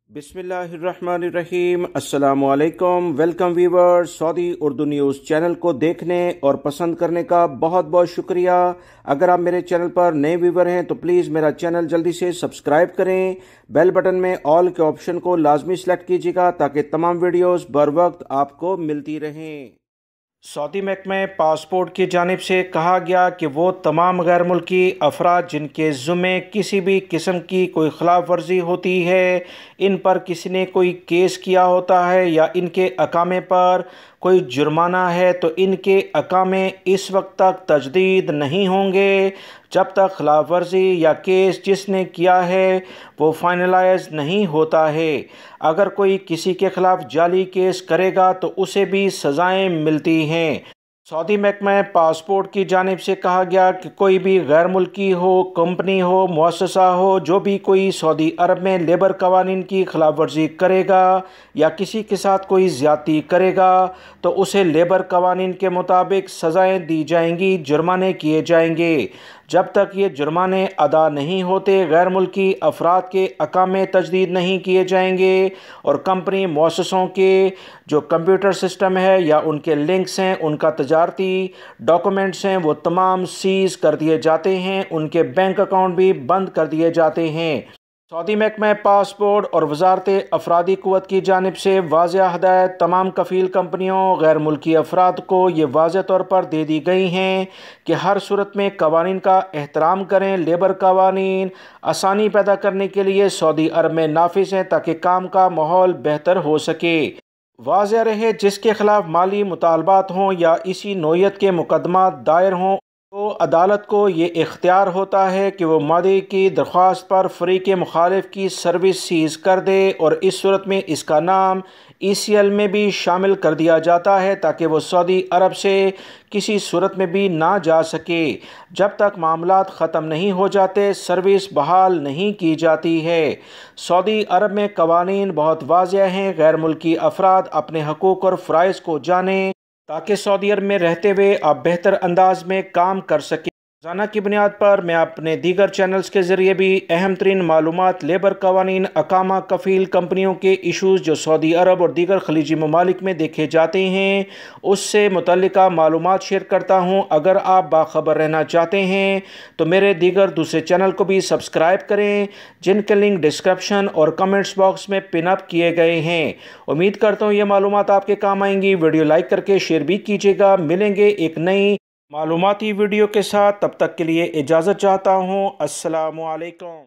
बिस्मिल्लाहिर्रहमानिर्रहीम। अस्सलामुअलैकुम। Welcome viewers. Saudi Urdu news channel को देखने और पसंद करने का बहुत बहुत शुक्रिया। अगर आप मेरे चैनल पर नए व्यूवर हैं तो प्लीज़ मेरा चैनल जल्दी से सब्सक्राइब करें। बेल बटन में ऑल के ऑप्शन को लाजमी सेलेक्ट कीजिएगा ताकि तमाम वीडियोस बर वक्त आपको मिलती रहें। सऊदी महकमा पासपोर्ट की जानिब से कहा गया कि वो तमाम गैर मुल्की अफराद जिनके ज़ुम्मे किसी भी किस्म की कोई खिलाफ वर्जी होती है, इन पर किसी ने कोई केस किया होता है या इनके अकामे पर कोई जुर्माना है, तो इनके अकामे इस वक्त तक तजदीद नहीं होंगे जब तक खिलाफ वर्जी या केस जिसने किया है वो फाइनलाइज नहीं होता है। अगर कोई किसी के खिलाफ जाली केस करेगा तो उसे भी सज़ाएं मिलती हैं। सऊदी महकमा पासपोर्ट की जानिब से कहा गया कि कोई भी गैर मुल्की हो, कंपनी हो, मुअस्ससा हो, जो भी कोई सऊदी अरब में लेबर कवानीन की खिलाफ वर्जी करेगा या किसी के साथ कोई ज़्यादती करेगा तो उसे लेबर कवानीन के मुताबिक सज़ाएं दी जाएंगी, जुर्माने किए जाएंगे। जब तक ये जुर्माने अदा नहीं होते गैर मुल्की अफराद के अकामे तजदीद नहीं किए जाएंगे और कंपनी मुअस्ससों के जो कंप्यूटर सिस्टम है या उनके लिंक्स हैं, उनका तजारती डॉक्यूमेंट्स हैं, वो तमाम सीज़ कर दिए जाते हैं, उनके बैंक अकाउंट भी बंद कर दिए जाते हैं। सऊदी महकमा पासपोर्ट और वजारत अफरादी क़ुव्वत की जानिब से वाज़ेह हदायत तमाम कफ़ील कंपनियों गैर मुल्की अफराद को ये वाज़ेह तौर पर दे दी गई हैं कि हर सूरत में कवानीन का एहतराम करें। लेबर कवानीन आसानी पैदा करने के लिए सऊदी अरब में नाफिज हैं ताकि काम का माहौल बेहतर हो सके। वाज़ेह रहे जिसके खिलाफ माली मुतालबात हों या इसी नोयत के मुकदमा दायर हों तो अदालत को ये इख्तियार होता है कि वो मादी की दरख्वास्त पर फ़रीक़ मुखालिफ की सर्विस सीज़ कर दे और इस सूरत में इसका नाम ECL में भी शामिल कर दिया जाता है ताकि वो सऊदी अरब से किसी सूरत में भी ना जा सके। जब तक मामलात ख़त्म नहीं हो जाते सर्विस बहाल नहीं की जाती है। सऊदी अरब में कवानीन बहुत वाज़ेह हैं। गैर मुल्की अफराद अपने हकूक़ और फ़राइज़ को जानें ताकि सऊदी अरब में रहते हुए आप बेहतर अंदाज में काम कर सकें। रोज़ाना की बुनियाद पर मैं अपने दीगर चैनल्स के ज़रिए भी अहम तरीन मालूमात लेबर कवानीन, अकामा, कफ़ील कंपनियों के इशूज़ जो सऊदी अरब और दीगर खलीजी ममालिक में देखे जाते हैं उससे मुतल्लिका मालूमात शेयर करता हूँ। अगर आप बाखबर रहना चाहते हैं तो मेरे दीगर दूसरे चैनल को भी सब्सक्राइब करें जिनके लिंक डिस्क्रिप्शन और कमेंट्स बॉक्स में पिन अप किए गए हैं। उम्मीद करता हूँ ये मालूमात आपके काम आएंगी। वीडियो लाइक करके शेयर भी कीजिएगा। मिलेंगे एक नई मालूमाती वीडियो के साथ, तब तक के लिए इजाज़त चाहता हूँ। अस्सलामु अलैकुम।